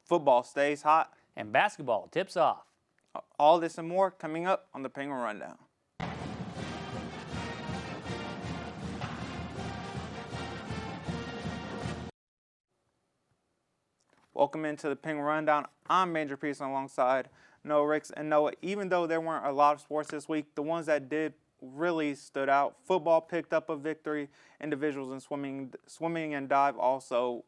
football stays hot, and basketball tips off. All this and more coming up on the Penguin Rundown. Welcome into the Penguin Rundown. I'm Major Pearson alongside Noah Ricks. And Noah, even though there weren't a lot of sports this week, the ones that did really stood out. Football picked up a victory. Individuals in swimming and dive also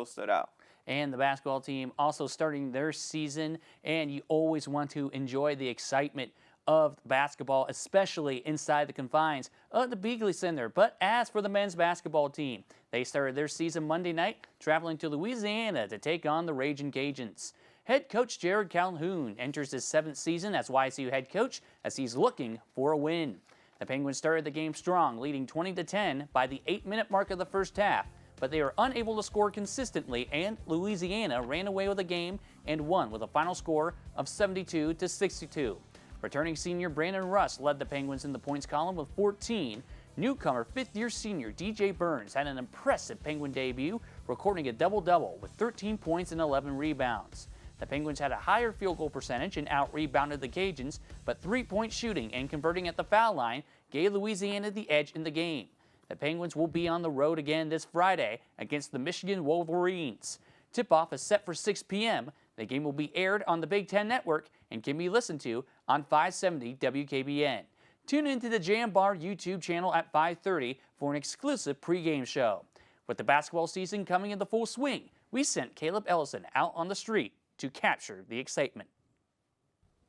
stood out. And the basketball team also starting their season, and you always want to enjoy the excitement of basketball, especially inside the confines of the Beagley Center. But as for the men's basketball team, they started their season Monday night, traveling to Louisiana to take on the Ragin' Cajuns. Head coach Jared Calhoun enters his 7th season as YSU head coach as he's looking for a win. The Penguins started the game strong, leading 20-10 by the 8-minute mark of the first half, but they were unable to score consistently, and Louisiana ran away with the game and won with a final score of 72-62. Returning senior Brandon Russ led the Penguins in the points column with 14. Newcomer 5th-year senior DJ Burns had an impressive Penguin debut, recording a double-double with 13 points and 11 rebounds. The Penguins had a higher field goal percentage and out-rebounded the Cajuns, but three-point shooting and converting at the foul line gave Louisiana the edge in the game. The Penguins will be on the road again this Friday against the Michigan Wolverines. Tip-off is set for 6 p.m. The game will be aired on the Big Ten Network and can be listened to on 570 WKBN. Tune into the Jam Bar YouTube channel at 5:30 for an exclusive pregame show. With the basketball season coming into full swing, we sent Caleb Ellison out on the street to capture the excitement.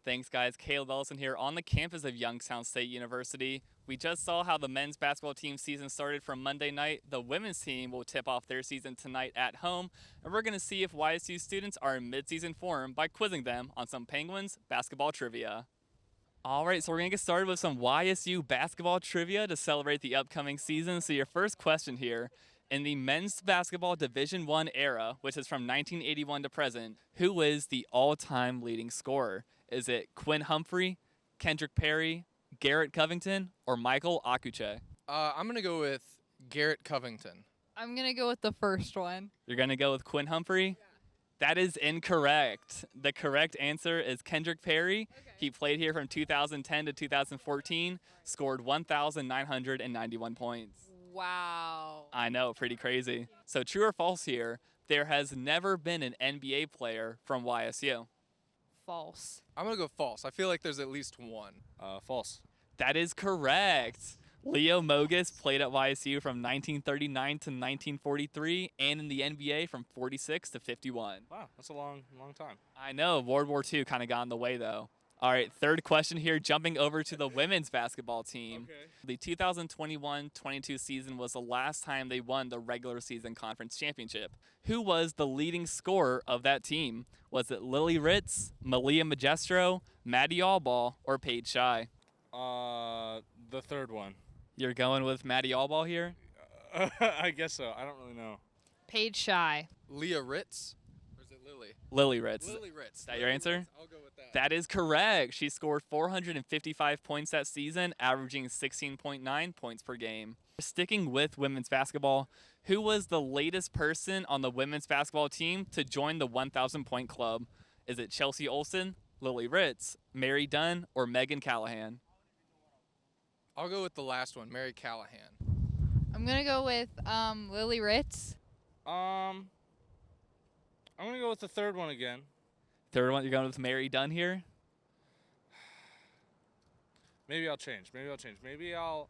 Thanks, guys. Caleb Ellison here on the campus of Youngstown State University. We just saw how the men's basketball team season started from Monday night. The women's team will tip off their season tonight at home, and we're going to see if YSU students are in mid-season form by quizzing them on some Penguins basketball trivia. All right, so we're going to get started with some YSU basketball trivia to celebrate the upcoming season. So your first question here, in the men's basketball Division I era, which is from 1981 to present, who is the all-time leading scorer? Is it Quinn Humphrey, Kendrick Perry, Garrett Covington, or Michael Akuche? I'm going to go with Garrett Covington. I'm going to go with the first one. You're going to go with Quinn Humphrey? Yeah. That is incorrect. The correct answer is Kendrick Perry. Okay. He played here from 2010 to 2014, scored 1,991 points. Wow. I know, pretty crazy. So true or false here, there has never been an NBA player from YSU. False. I'm going to go false. I feel like there's at least one. False. That is correct. Leo Mogus played at YSU from 1939 to 1943 and in the NBA from 46 to 51. Wow, that's a long time. I know. World War II kind of got in the way, though. All right, third question here, jumping over to the women's basketball team. Okay. The 2021-22 season was the last time they won the regular season conference championship. Who was the leading scorer of that team? Was it Lily Ritz, Malia Magestro, Maddie Allball, or Paige Shy? The third one. You're going with Maddie Allball here? I guess so. I don't really know. Paige Shy. Leah Ritz? Or is it Lily? Lily Ritz. Lily Ritz. Is that your answer? Ritz. I'll go with that. That is correct. She scored 455 points that season, averaging 16.9 points per game. Sticking with women's basketball, who was the latest person on the women's basketball team to join the 1,000-point club? Is it Chelsea Olsen, Lily Ritz, Mary Dunn, or Megan Callahan? I'll go with the last one, Mary Callahan. I'm going to go with Lily Ritz. I'm going to go with the third one again. Third one, you're going with Mary Dunn here? Maybe I'll change. Maybe I'll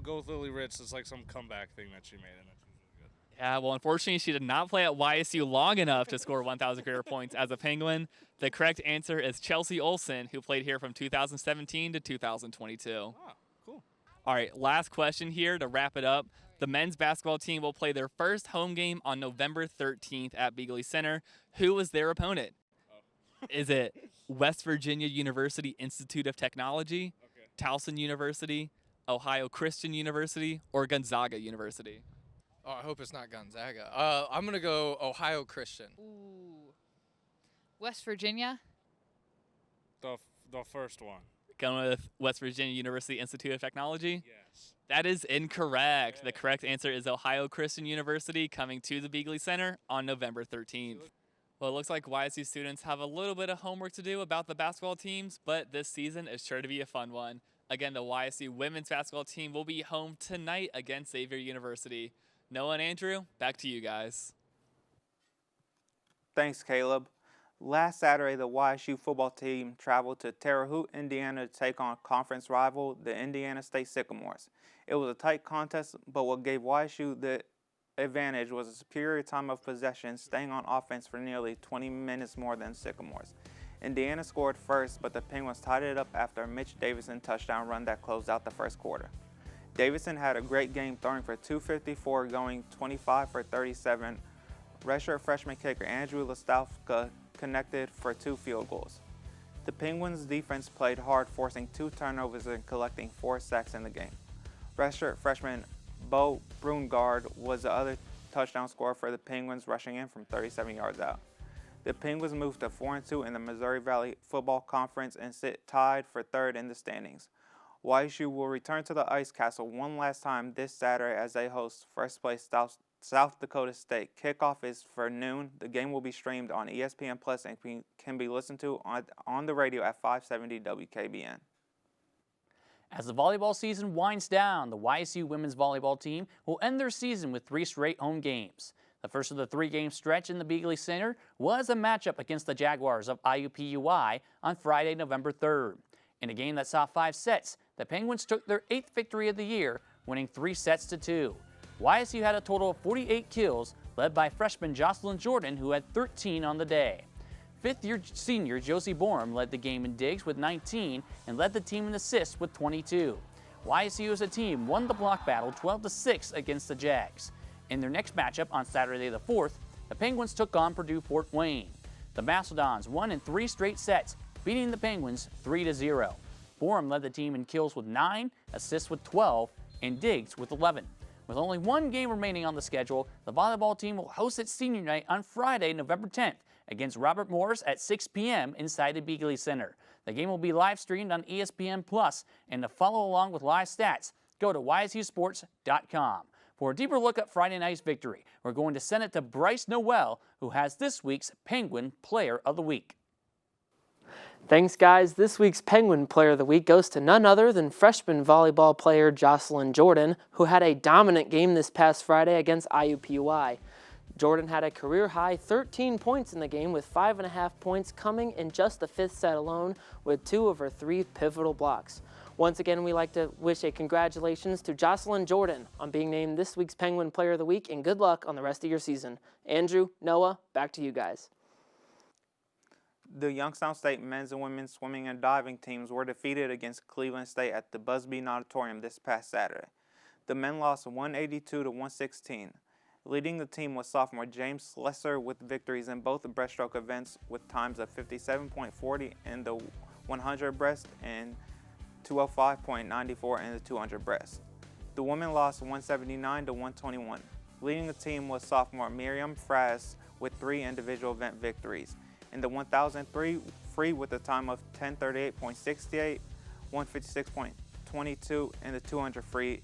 go with Lily Ritz. It's like some comeback thing that she made, and that's really good. Yeah, well, unfortunately, she did not play at YSU long enough to score 1,000 career points as a Penguin. The correct answer is Chelsea Olsen, who played here from 2017 to 2022. Ah, cool. All right, last question here to wrap it up. The men's basketball team will play their first home game on November 13th at Beagley Center. Who was their opponent? Oh. Is it West Virginia University Institute of Technology, Okay. Towson University, Ohio Christian University, or Gonzaga University? Oh, I hope it's not Gonzaga. I'm going to go Ohio Christian. Ooh. West Virginia. The first one. Going with West Virginia University Institute of Technology? Yes. That is incorrect. The correct answer is Ohio Christian University, coming to the Beagley Center on November 13th. Well, it looks like YSU students have a little bit of homework to do about the basketball teams, but this season is sure to be a fun one. Again, the YSU women's basketball team will be home tonight against Xavier University. Noah and Andrew, back to you guys. Thanks, Caleb. Last Saturday, the YSU football team traveled to Terre Haute, Indiana to take on conference rival, the Indiana State Sycamores. It was a tight contest, but what gave YSU the advantage was a superior time of possession, staying on offense for nearly 20 minutes more than Sycamores. Indiana scored first, but the Penguins tied it up after a Mitch Davidson touchdown run that closed out the first quarter. Davidson had a great game, throwing for 254, going 25 for 37. Redshirt freshman kicker Andrew Listowka connected for 2 field goals. The Penguins' defense played hard, forcing 2 turnovers and collecting 4 sacks in the game. Redshirt freshman Bo Brungard was the other touchdown scorer for the Penguins, rushing in from 37 yards out. The Penguins moved to 4-2 in the Missouri Valley Football Conference and sit tied for 3rd in the standings. YSU will return to the Ice Castle one last time this Saturday as they host first place South Dakota State. Kickoff is for noon. The game will be streamed on ESPN Plus and can be listened to on the radio at 570 WKBN. As the volleyball season winds down, the YSU women's volleyball team will end their season with 3 straight home games. The first of the 3-game stretch in the Beagley Center was a matchup against the Jaguars of IUPUI on Friday, November 3rd. In a game that saw 5 sets, the Penguins took their 8th victory of the year, winning 3-2. YSU had a total of 48 kills, led by freshman Jocelyn Jordan, who had 13 on the day. 5th-year senior Josie Borum led the game in digs with 19 and led the team in assists with 22. YSU as a team won the block battle 12-6 against the Jags. In their next matchup on Saturday the 4th, the Penguins took on Purdue Fort Wayne. The Mastodons won in 3 straight sets, beating the Penguins 3-0. Borum led the team in kills with 9, assists with 12, and digs with 11. With only 1 game remaining on the schedule, the volleyball team will host its senior night on Friday, November 10th, against Robert Morris at 6 p.m. inside the Beagley Center. The game will be live streamed on ESPN Plus, and to follow along with live stats, go to ysusports.com. For a deeper look at Friday night's victory, we're going to send it to Bryce Noel, who has this week's Penguin Player of the Week. Thanks, guys. This week's Penguin Player of the Week goes to none other than freshman volleyball player Jocelyn Jordan, who had a dominant game this past Friday against IUPUI. Jordan had a career-high 13 points in the game, with 5.5 points coming in just the 5th set alone, with 2 of her 3 pivotal blocks. Once again, we'd like to wish a congratulations to Jocelyn Jordan on being named this week's Penguin Player of the Week, and good luck on the rest of your season. Andrew, Noah, back to you guys. The Youngstown State men's and women's swimming and diving teams were defeated against Cleveland State at the Busby Auditorium this past Saturday. The men lost 182-116. Leading the team was sophomore James Slesser with victories in both the breaststroke events with times of 57.40 in the 100 breast and 205.94 in the 200 breast. The women lost 179-121. Leading the team was sophomore Miriam Fraz with 3 individual event victories. In the 1003 free with a time of 1038.68, 156.22 in the 200 free,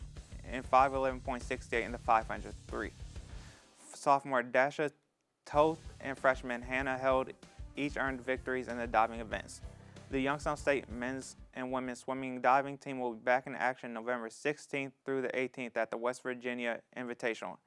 and 511.68 in the 500 free. Sophomore Dasha Toth and freshman Hannah Held each earned victories in the diving events. The Youngstown State men's and women's swimming and diving team will be back in action November 16th through the 18th at the West Virginia Invitational.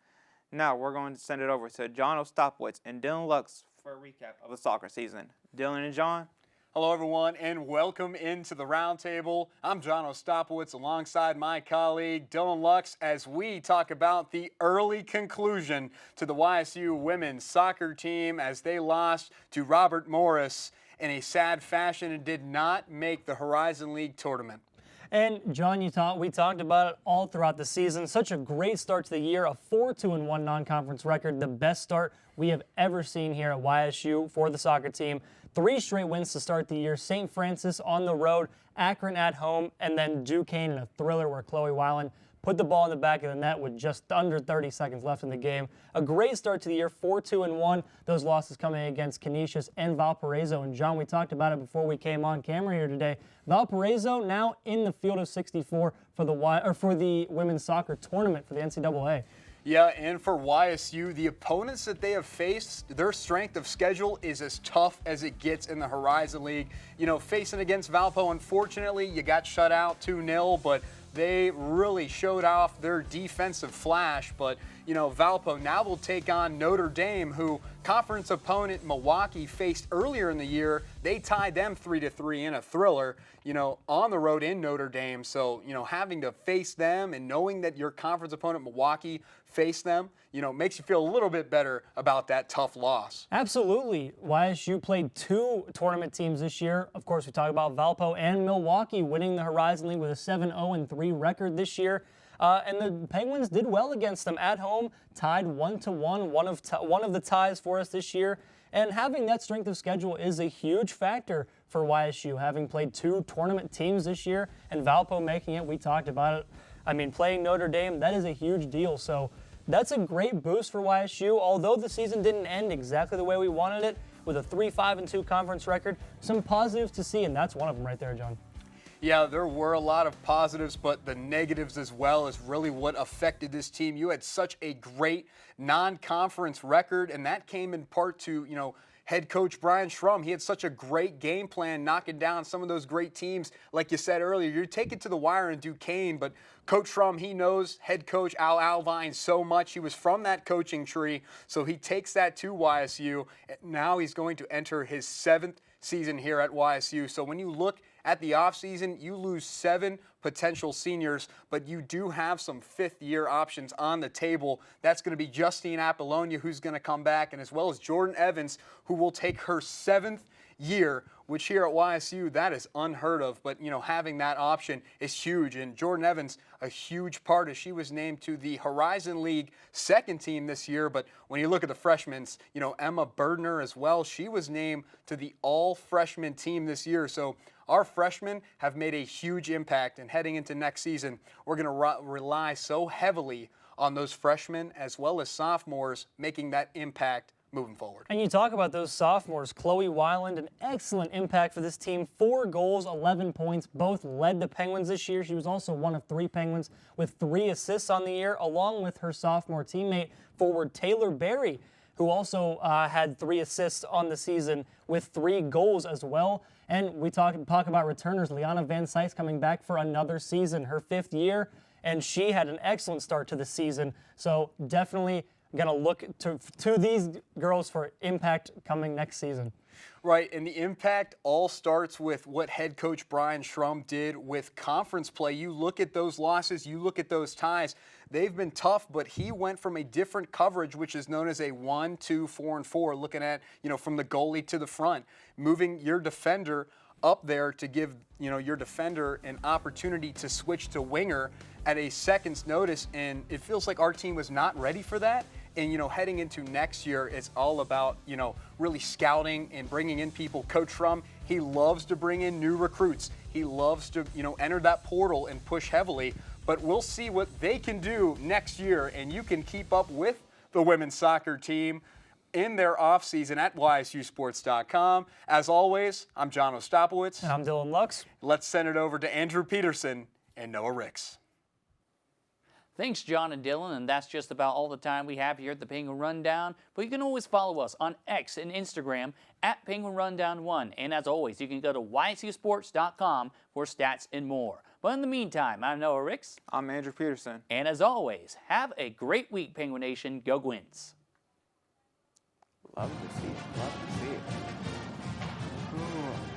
Now we're going to send it over to John Ostapowitz and Dylan Lux for a recap of the soccer season. Dylan and John. Hello, everyone, and welcome into the Roundtable. I'm John Ostapowitz alongside my colleague Dylan Lux as we talk about the early conclusion to the YSU women's soccer team as they lost to Robert Morris in a sad fashion and did not make the Horizon League tournament. And John, we talked about it all throughout the season. Such a great start to the year, a 4-2-1 non-conference record, the best start we have ever seen here at YSU for the soccer team. 3 straight wins to start the year. St. Francis on the road, Akron at home, and then Duquesne in a thriller where Chloe Weiland put the ball in the back of the net with just under 30 seconds left in the game. A great start to the year, 4-2-1. Those losses coming against Canisius and Valparaiso. And John, we talked about it before we came on camera here today. Valparaiso now in the field of 64 for the women's soccer tournament for the NCAA. Yeah, and for YSU, the opponents that they have faced, their strength of schedule is as tough as it gets in the Horizon League. You know, facing against Valpo, unfortunately, you got shut out 2-0, but they really showed off their defensive flash. But, you know, Valpo now will take on Notre Dame, who conference opponent Milwaukee faced earlier in the year. They tied them 3-3 in a thriller, you know, on the road in Notre Dame. So, you know, having to face them and knowing that your conference opponent Milwaukee faced them, you know, makes you feel a little bit better about that tough loss. Absolutely. YSU played 2 tournament teams this year. Of course, we talk about Valpo and Milwaukee winning the Horizon League with a 7-0-3 record this year. And the Penguins did well against them at home, tied 1-1, one of the ties for us this year. And having that strength of schedule is a huge factor for YSU, having played 2 tournament teams this year and Valpo making it. We talked about it. I mean, playing Notre Dame, that is a huge deal. So that's a great boost for YSU. Although the season didn't end exactly the way we wanted it, with a 3-5-2 conference record, some positives to see, and that's one of them right there, John. Yeah, there were a lot of positives, but the negatives as well is really what affected this team. You had such a great non-conference record, and that came in part to, you know, head coach Brian Schrum. He had such a great game plan, knocking down some of those great teams. Like you said earlier, you take it to the wire in Duquesne, but Coach Schrum, he knows head coach Al Alvine so much. He was from that coaching tree, so he takes that to YSU. Now he's going to enter his 7th season here at YSU. So when you look at the offseason, you lose 7 potential seniors, but you do have some 5th-year options on the table. That's going to be Justine Apollonia, who's going to come back, and as well as Jordan Evans, who will take her 7th year, which here at YSU, that is unheard of. But, you know, having that option is huge. And Jordan Evans, a huge part as she was named to the Horizon League 2nd team this year. But when you look at the freshmen, you know, Emma Berdner as well, she was named to the all-freshman team this year. So our freshmen have made a huge impact. And heading into next season, we're going to rely so heavily on those freshmen as well as sophomores making that impact moving forward. And you talk about those sophomores. Chloe Weiland, an excellent impact for this team. 4 goals, 11 points, both led the Penguins this year. She was also one of 3 Penguins with 3 assists on the year, along with her sophomore teammate, forward Taylor Berry, who also had 3 assists on the season with 3 goals as well. And we talk about returners. Liana Van Sys coming back for another season, her 5th year, and she had an excellent start to the season. So definitely going to look to these girls for impact coming next season. Right, and the impact all starts with what head coach Brian Schrum did with conference play. You look at those losses, you look at those ties, they've been tough, but he went from a different coverage, which is known as a 1-2-4-4, looking at, you know, from the goalie to the front, moving your defender up there to give, you know, your defender an opportunity to switch to winger at a second's notice. And it feels like our team was not ready for that. And, you know, heading into next year, it's all about, you know, really scouting and bringing in people. Coach Schrum, he loves to bring in new recruits. He loves to, you know, enter that portal and push heavily. But we'll see what they can do next year. And you can keep up with the women's soccer team in their offseason at YSUsports.com. As always, I'm John Ostapowitz. And I'm Dylan Lux. Let's send it over to Andrew Peterson and Noah Ricks. Thanks, John and Dylan, and that's just about all the time we have here at the Penguin Rundown. But you can always follow us on X and Instagram at Penguin Rundown 1. And as always, you can go to YSUsports.com for stats and more. But in the meantime, I'm Noah Ricks. I'm Andrew Peterson. And as always, have a great week, Penguin Nation. Go Gwins. Love to see it. Love to see it. Ooh.